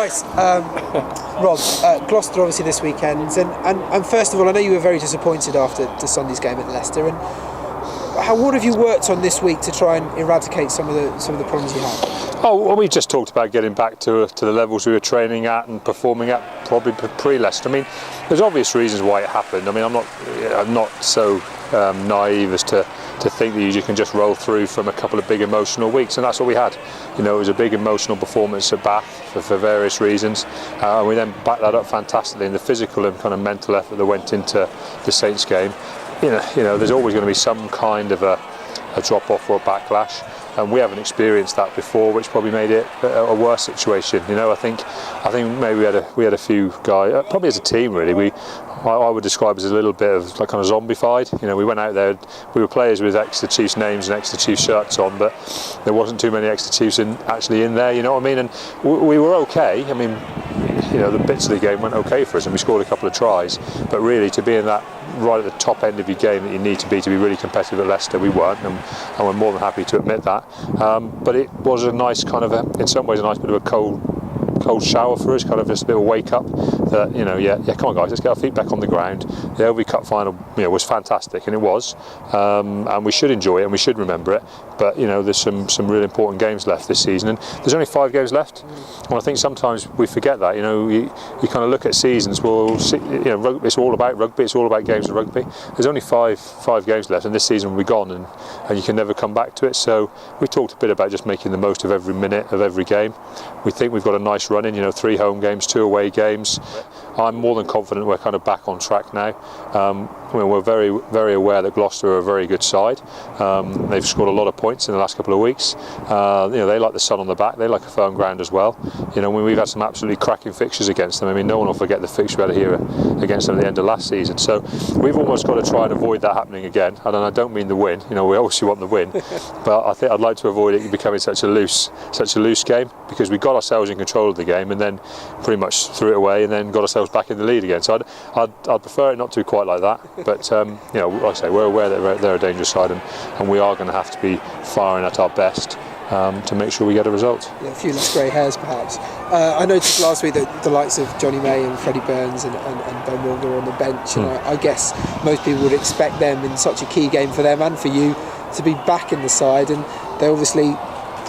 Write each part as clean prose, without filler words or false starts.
Guys, Rob, Gloucester obviously this weekend, and first of all, I know you were very disappointed after Sunday's game at Leicester. And what have you worked on this week to try and eradicate some of the problems you had? Oh, well, we just talked about getting back to the levels we were training at and performing at probably pre-Leicester. I mean, there's obvious reasons why it happened. I mean, I'm not so naive as to think that you can just roll through from a couple of big emotional weeks, and that's what we had. You know, it was a big emotional performance at Bath for various reasons, and we then backed that up fantastically in the physical and kind of mental effort that went into the Saints game. You know, there's always going to be some kind of a drop-off or a backlash, and we haven't experienced that before, which probably made it a worse situation. You know, I think maybe we had a few guys, probably as a team really. I would describe as a little bit of like kind of zombified. You know, we went out there, we were players with Exeter Chiefs names and Exeter Chiefs shirts on, but there wasn't too many Exeter Chiefs actually in there. You know what I mean? And we were okay. I mean, you know, the bits of the game went okay for us, and we scored a couple of tries. But really, to be in that right at the top end of your game that you need to be really competitive at Leicester, we weren't, and we're more than happy to admit that. But it was a nice kind of in some ways a nice bit of a cold shower for us, kind of just a bit of a wake up that, you know, yeah, come on guys, let's get our feet back on the ground. The LV Cup final, you know, was fantastic, and it was, and we should enjoy it and we should remember it. But you know, there's some really important games left this season, and there's only 5 games left. And I think sometimes we forget that. You know, you kind of look at seasons. Well, you know, it's all about rugby. It's all about games of rugby. There's only five games left, and this season will be gone, and you can never come back to it. So we talked a bit about just making the most of every minute of every game. We think we've got a nice run in. You know, 3 home games, 2 away games. I'm more than confident we're kind of back on track now. I mean, we're very, very aware that Gloucester are a very good side. They've scored a lot of points in the last couple of weeks. You know, they like the sun on the back. They like a firm ground as well. You know, we've had some absolutely cracking fixtures against them. I mean, no one will forget the fixture we had here against them at the end of last season. So we've almost got to try and avoid that happening again. And I don't mean the win. You know, we obviously want the win, but I think I'd like to avoid it becoming such a loose game, because we got ourselves in control of the game and then pretty much threw it away and then got ourselves back in the lead again. So I'd prefer it not to be quite like that. But you know, like I say, we're aware that they're a dangerous side, and we are going to have to be firing at our best to make sure we get a result. Yeah, a few less grey hairs perhaps. I noticed last week that the likes of Johnny May and Freddie Burns and Ben Morgan were on the bench, and I guess most people would expect them in such a key game for them and for you to be back in the side, and they obviously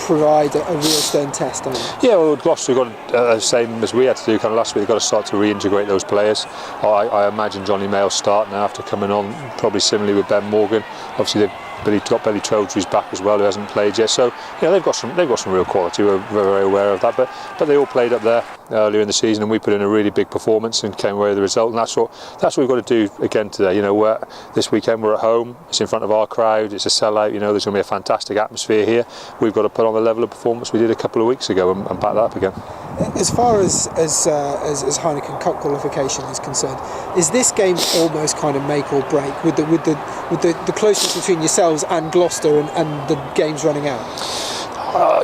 provide a real stern test, don't they? Yeah, well, Gloucester got the same as we had to do kind of last week. They've got to start to reintegrate those players. I imagine Johnny May will start now after coming on, probably similarly with Ben Morgan. Obviously they've got Billy Trowdhury's back as well, who hasn't played yet. So you know, they've got some real quality. We're very aware of that. But they all played up there earlier in the season, and we put in a really big performance and came away with the result. And that's what we've got to do again today. You know, this weekend we're at home. It's in front of our crowd. It's a sellout. You know, there's going to be a fantastic atmosphere here. We've got to put on the level of performance we did a couple of weeks ago and back that up again. As far as Heineken Cup qualification is concerned, is this game almost kind of make or break with the closeness between yourselves and Gloucester and the games running out?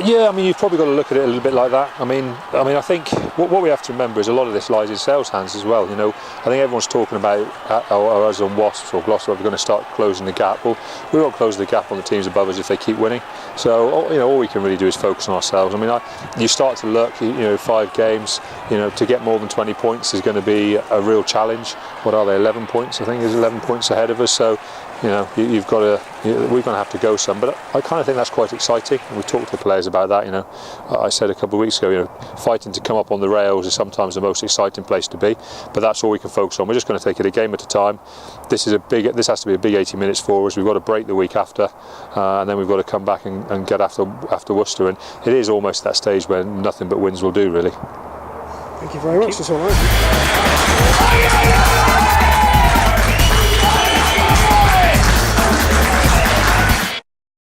Yeah, I mean, you've probably got to look at it a little bit like that. I mean, I think what we have to remember is a lot of this lies in sales hands as well. You know, I think everyone's talking about us on Wasps or Gloucester are going to start closing the gap. Well, we won't close the gap on the teams above us if they keep winning. So, you know, all we can really do is focus on ourselves. I mean, you start to look, you know, 5 games, you know, to get more than 20 points is going to be a real challenge. What are they? 11 points, I think. There's 11 points ahead of us. So, you know, we're going to have to go some, but I kind of think that's quite exciting. And we talked to the players about that. You know, I said a couple of weeks ago, you know, fighting to come up on the rails is sometimes the most exciting place to be, but that's all we can focus on. We're just going to take it a game at a time. This has to be a big 80 minutes for us. We've got to break the week after, and then we've got to come back and get after Worcester. And it is almost that stage where nothing but wins will do, really. Thank you very much. That's all right.